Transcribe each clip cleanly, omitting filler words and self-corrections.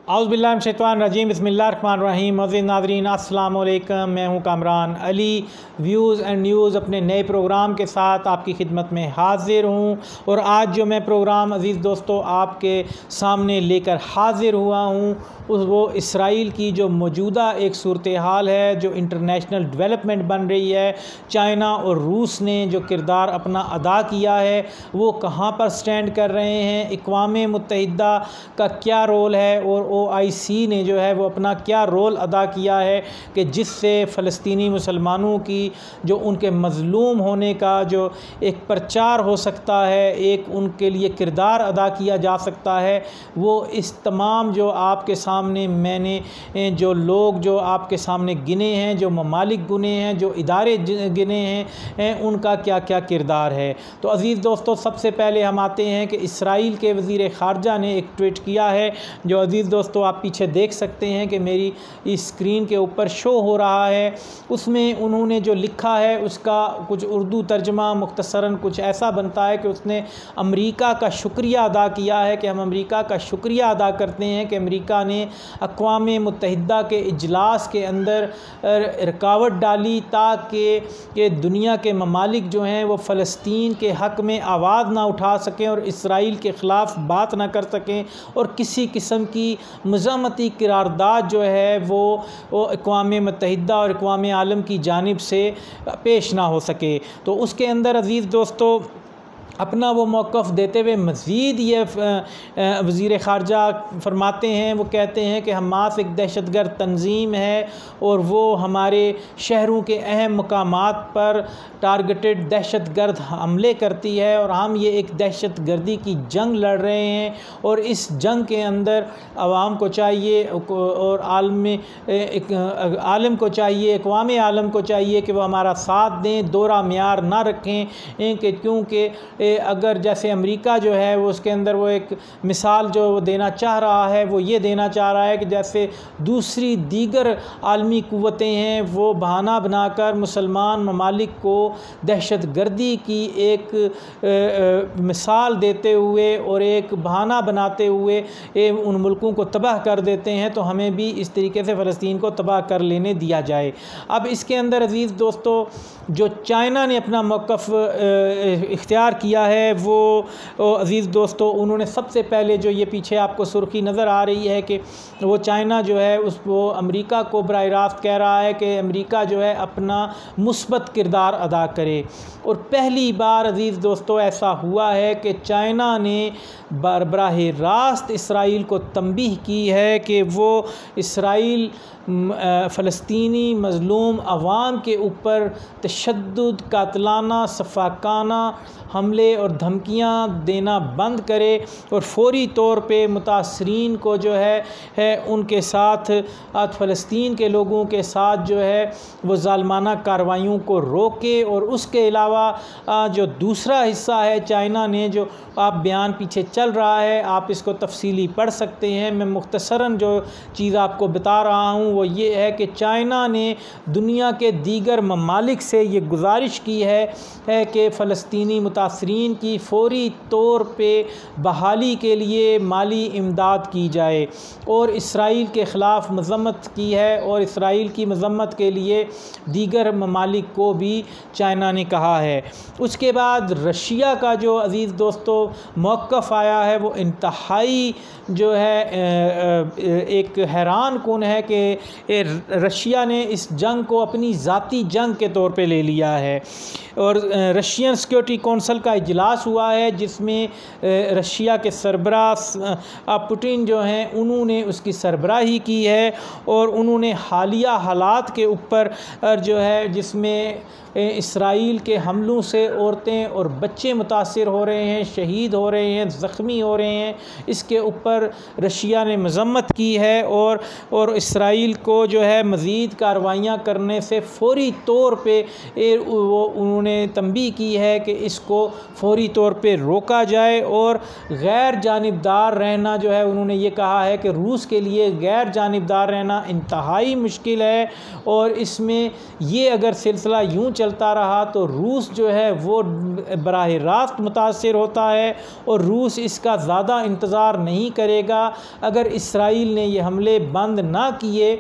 औज़ु बिल्लाहि मिनश शैतानिर रजीम बिस्मिल्लाहिर्रहमानिर्रहीम। मौजूद नाज़रीन अस्सलाम वालेकुम, मैं हूँ Kamran Ali. Views and news अपने नए प्रोग्राम के साथ आपकी खिदमत में हाज़िर हूँ। और आज जो मैं प्रोग्राम अज़ीज़ दोस्तों आपके सामने लेकर हाज़िर हुआ हूँ वो इसराइल की जो मौजूदा एक सूरत हाल है, जो इंटरनेशनल डेवलपमेंट बन रही है। चाइना और रूस ने जो किरदार अपना अदा किया है वो कहाँ पर स्टैंड कर रहे हैं, अक़वाम मुत्तहिदा का क्या रोल है और OIC ने जो है वो अपना क्या रोल अदा किया है कि जिससे फ़लस्तीनी मुसलमानों की जो उनके मज़लूम होने का जो एक प्रचार हो सकता है, एक उनके लिए किरदार अदा किया जा सकता है। वो इस तमाम जो आपके सामने मैंने जो लोग जो आपके सामने गिने हैं, जो ममालिक गिने हैं, जो इदारे गिने हैं, उनका क्या क्या किरदार है। तो अज़ीज़ दोस्तों, सबसे पहले हम आते हैं कि इसराइल के वज़ीर ख़ारजा ने एक ट्वीट किया है, जो अज़ीज़ दोस्तों आप पीछे देख सकते हैं कि मेरी इस स्क्रीन के ऊपर शो हो रहा है। उसमें उन्होंने जो लिखा है उसका कुछ उर्दू तर्जमा मुख्तसरन कुछ ऐसा बनता है कि उसने अमेरिका का शुक्रिया अदा किया है कि हम अमेरिका का शुक्रिया अदा करते हैं कि अमेरिका ने अक़वाम मुत्तहिदा के इजलास के अंदर रुकावट डाली ताकि दुनिया के ममालिक जो हैं वो फ़लस्तीन के हक़ में आवाज़ ना उठा सकें और इसराइल के ख़िलाफ़ बात ना कर सकें और किसी किस्म की मज़ामती करारदाद जो है वो अक़वाम मुत्तहिदा और अक़वाम आलम की जानिब से पेश ना हो सके। तो उसके अंदर अज़ीज़ दोस्तों अपना वो मौक़िफ़ देते हुए मज़ीद ये वज़ीर ख़ारजा फरमाते हैं, वो कहते हैं कि हमास एक दहशतगर्द तंज़ीम है और वो हमारे शहरों के अहम मकामात पर टारगेटेड दहशतगर्द हमले करती है और हम ये एक दहशतगर्दी की जंग लड़ रहे हैं। और इस जंग के अंदर आवाम को चाहिए और आलम को चाहिए, अक़वाम आलम को चाहिए कि वो हमारा साथ दें, दोहरा म्यार ना रखें कि क्योंकि अगर जैसे अमेरिका जो है वो उसके अंदर वो एक मिसाल जो देना चाह रहा है वो ये देना चाह रहा है कि जैसे दूसरी दीगर आलमी क़ुव्वतें हैं वो बहाना बनाकर मुसलमान ममालिक को दहशतगर्दी की एक मिसाल देते हुए और एक बहाना बनाते हुए उन मुल्कों को तबाह कर देते हैं, तो हमें भी इस तरीके से फ़लस्तीन को तबाह कर लेने दिया जाए। अब इसके अंदर अज़ीज़ दोस्तों जो चाइना ने अपना मौक़िफ़ इख्तियार किया है वो अज़ीज़ दोस्तों उन्होंने सबसे पहले जो ये पीछे आपको सुर्खी नज़र आ रही है कि वो चाइना जो है वो अमेरिका को बराह रास्त कह रहा है कि अमेरिका जो है अपना मुस्बत किरदार अदा करे। और पहली बार अज़ीज़ दोस्तों ऐसा हुआ है कि चाइना ने बराह रास्त इसराइल को तंबीह की है कि वो इसराइल फ़लस्तीनी मज़लूम अवाम के ऊपर तशद्दुद, कातलाना, सफ़ाकाना हमले और धमकियां देना बंद करे और फ़ौरी तौर पे मुतासरीन को जो है उनके साथ फ़लस्तीन के लोगों के साथ जो है वो ज़ालिमाना कार्रवाइयों को रोके। और उसके अलावा जो दूसरा हिस्सा है चाइना ने जो आप बयान पीछे चल रहा है, आप इसको तफसीली पढ़ सकते हैं। मैं मुख्तसरन जो चीज़ आपको बता रहा हूँ वो ये है कि चाइना ने दुनिया के दीगर ममालिक से ये गुजारिश की है कि फ़लस्तीनी मुतासरीन की फ़ौरी तौर पे बहाली के लिए माली इमदाद की जाए और इसराइल के ख़िलाफ़ मज़म्मत की है और इसराइल की मज़म्मत के लिए दीगर ममालिक को भी चाइना ने कहा है। उसके बाद रशिया का जो अज़ीज़ दोस्तों मौक़िफ़ आया है वो इंतहाई जो है एक हैरान कुन है कि रशिया ने इस जंग को अपनी ज़ाती जंग के तौर पे ले लिया है। और रशियन सिक्योरिटी कौंसिल का इजलास हुआ है जिसमें रशिया के सरबराह पुतिन जो हैं उन्होंने उसकी सरबराही की है और उन्होंने हालिया हालात के ऊपर जो है जिसमें इसराइल के हमलों से औरतें और बच्चे मुतासिर हो रहे हैं, शहीद हो रहे हैं, ज़ख्मी हो रहे हैं, इसके ऊपर रशिया ने मज़म्मत की है और इसराइल को जो है मज़ीद कार्रवाइयाँ करने से फ़ौरी तौर पे वो उन्होंने तंबीह की है कि इसको फौरी तौर पे रोका जाए। और गैर जानिबदार रहना जो है, उन्होंने ये कहा है कि रूस के लिए गैर जानिबदार रहना इंतहाई मुश्किल है, और इसमें ये अगर सिलसिला यूँ चलता रहा तो रूस जो है वो बराह रास्त मुतासिर होता है, और रूस इसका ज़्यादा इंतज़ार नहीं करेगा। अगर इसराइल ने ये हमले बंद ना किए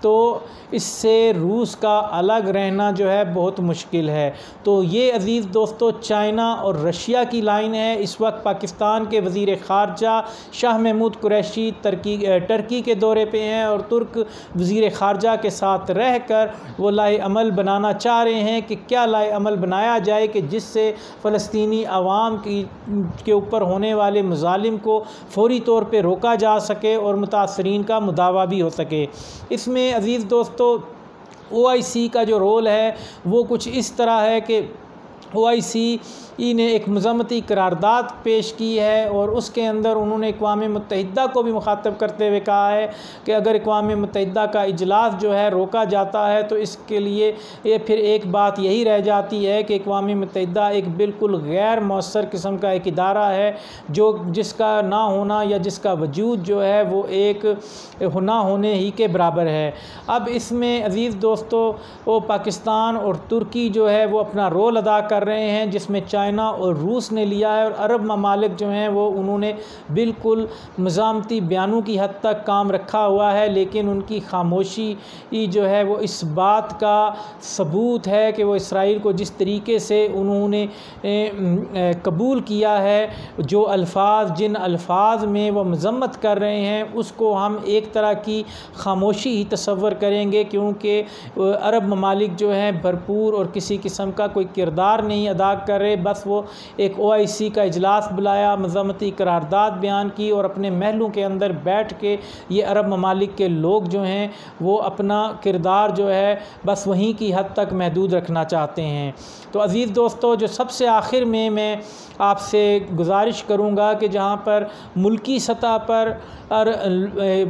तो इससे रूस का अलग रहना जो है बहुत मुश्किल है। तो ये अज़ीज़ दोस्तों चाइना और रशिया की लाइन है। इस वक्त पाकिस्तान के वज़ीर ख़ारजा शाह महमूद कुरैशी टर्की के दौरे पे हैं, और तुर्क वज़ीर ख़ारजा के साथ रहकर वो लाए अमल बनाना चाह रहे हैं कि क्या लाए अमल बनाया जाए कि जिससे फ़लस्तीनी आवाम के ऊपर होने वाले मुज़ालिम को फ़ौरी तौर पे रोका जा सके और मुतासरीन का मुदावा भी हो सके। इसमें अज़ीज़ दोस्तों OIC का जो रोल है वो कुछ इस तरह है कि OIC ने एक मज़म्मती करारदाद पेश की है, और उसके अंदर उन्होंने अक़वाम मुत्तहिदा को भी मुखातब करते हुए कहा है कि अगर अक़वाम मुत्तहिदा का इजलास जो है रोका जाता है तो इसके लिए ये फिर एक बात यही रह जाती है कि अक़वाम मुत्तहिदा एक बिल्कुल गैर मौसर किस्म का एक इदारा है, जिसका ना होना या जिसका वजूद जो है वो एक ना होने ही के बराबर है। अब इसमें अज़ीज़ दोस्तों वो पाकिस्तान और तुर्की जो है वो अपना रोल अदा कर रहे हैं, जिसमें चाइना और रूस ने लिया है, और अरब ममालिक जो हैं वो उन्होंने बिल्कुल मज़ामती बयानों की हद तक काम रखा हुआ है, लेकिन उनकी खामोशी जो है वो इस बात का सबूत है कि वो इसराइल को जिस तरीके से उन्होंने कबूल किया है, जिन अल्फाज में वो मज़म्मत कर रहे हैं उसको हम एक तरह की खामोशी ही तसव्वुर करेंगे, क्योंकि अरब ममालिक जो हैं भरपूर और किसी किस्म का कोई किरदार नहीं अदा कर रहे। बस वो एक OIC का इजलास बुलाया, मज़म्मती करारदाद बयान की, और अपने महलों के अंदर बैठ के ये अरब ममालिक के लोग जो हैं वो अपना किरदार जो है बस वहीं की हद तक महदूद रखना चाहते हैं। तो अज़ीज़ दोस्तों जो सबसे आखिर में मैं आपसे गुजारिश करूँगा कि जहाँ पर मुल्की सतह पर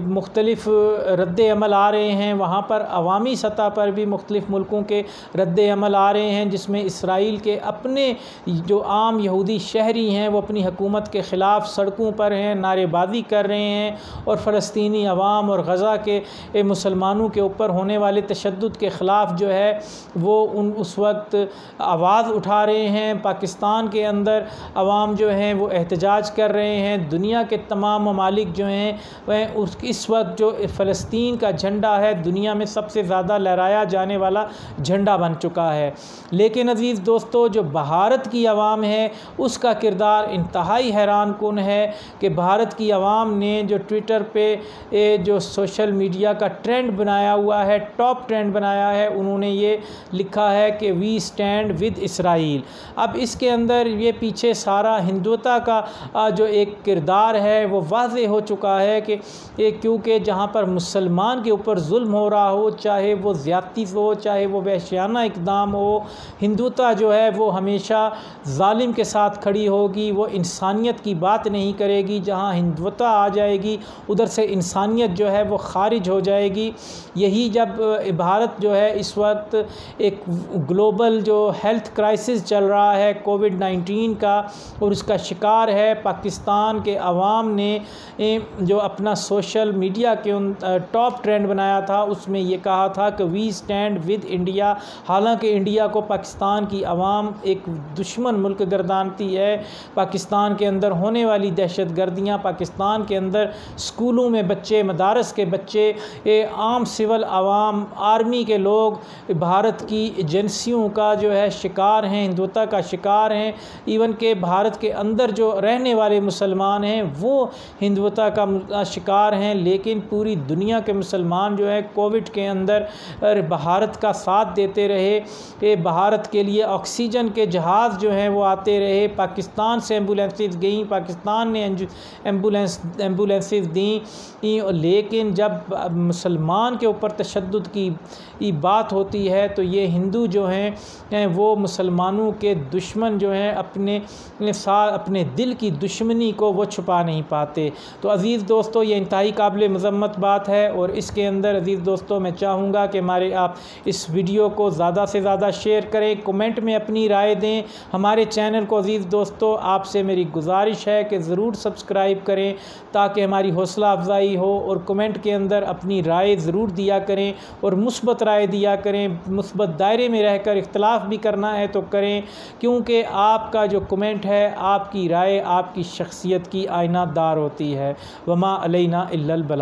मुख्तलिफ़ रद्द अमल आ रहे हैं, वहाँ पर अवामी सतह पर भी मुख्तलिफ़ मुल्कों के रद्द अमल आ रहे हैं, जिसमें इसराइल के अपने जो आम यहूदी शहरी हैं वो अपनी हुकूमत के ख़िलाफ़ सड़कों पर हैं, नारेबाजी कर रहे हैं, और फ़लस्तीनी अवाम और गज़ा के मुसलमानों के ऊपर होने वाले तशद्दुद के ख़िलाफ़ जो है वो उस वक्त आवाज़ उठा रहे हैं। पाकिस्तान के अंदर अवाम जो हैं वो एहतजाज कर रहे हैं। दुनिया के तमाम ममालिक जो हैं वह इस वक्त जो फ़लस्तीन का झंडा है दुनिया में सबसे ज़्यादा लहराया जाने वाला झंडा बन चुका है। लेकिन अज़ीज़ दोस्तों जो भारत की आवाम है उसका किरदार इंतहाई हैरान कुन है कि भारत की आवाम ने जो ट्विटर पे जो सोशल मीडिया का ट्रेंड बनाया हुआ है, टॉप ट्रेंड बनाया है, उन्होंने ये लिखा है कि वी स्टैंड विद इसराइल। अब इसके अंदर ये पीछे सारा हिंदुत्व का जो एक किरदार है वो वाज़े हो चुका है कि क्योंकि जहाँ पर मुसलमान के ऊपर जुल्म हो रहा हो, चाहे वो ज़्यादती हो, चाहे वो वहशियाना इक़दाम हो, हिंदुत्व जो है वो हमेशा जालिम के साथ खड़ी होगी, वो इंसानियत की बात नहीं करेगी। जहाँ हिंदुत्व आ जाएगी उधर से इंसानियत जो है वो ख़ारिज हो जाएगी। यही जब भारत जो है इस वक्त एक ग्लोबल जो हेल्थ क्राइसिस चल रहा है कोविड-19 का, और उसका शिकार है, पाकिस्तान के अवाम ने जो अपना सोशल मीडिया के टॉप ट्रेंड बनाया था उसमें ये कहा था कि वी स्टैंड विद इंडिया। हालांकि इंडिया को पाकिस्तान की आवाम एक दुश्मन मुल्क गर्दानती है। पाकिस्तान के अंदर होने वाली दहशत गर्दियाँ, पाकिस्तान के अंदर स्कूलों में बच्चे, मदारस के बच्चे, आम सिविल आवाम, आर्मी के लोग भारत की एजेंसियों का जो है शिकार हैं, हिंदुत्व का शिकार हैं। इवन के भारत के अंदर जो रहने वाले मुसलमान हैं वो हिंदुत्व का शिकार हैं। लेकिन पूरी दुनिया के मुसलमान जो है कोविड के अंदर भारत का साथ देते रहे। भारत के लिए ऑक्सीजन के जहाज़ जो हैं वो आते रहे, पाकिस्तान से एम्बुलेंसेस गईं, पाकिस्तान ने एम्बुलेंसेस दी। लेकिन जब मुसलमान के ऊपर तशद्दुद की बात होती है तो ये हिंदू जो हैं वो मुसलमानों के दुश्मन जो हैं अपने दिल की दुश्मनी को वो छुपा नहीं पाते। तो अज़ीज़ दोस्तों ये इंतहाई काबिल मज़म्मत बात है, और इसके अंदर अज़ीज़ दोस्तों मैं चाहूँगा कि आप इस वीडियो को ज़्यादा से ज़्यादा शेयर करें, कमेंट में अपनी अपनी राय दें। हमारे चैनल को अज़ीज़ दोस्तों आपसे मेरी गुजारिश है कि ज़रूर सब्सक्राइब करें ताकि हमारी हौसला अफजाई हो, और कमेंट के अंदर अपनी राय ज़रूर दिया करें और मुस्बत राय दिया करें। मुस्बत दायरे में रहकर इख्तलाफ भी करना है तो करें, क्योंकि आपका जो कमेंट है, आपकी राय आपकी शख्सियत की आईना दार होती है। वमा अलैना इल्लल बलाग।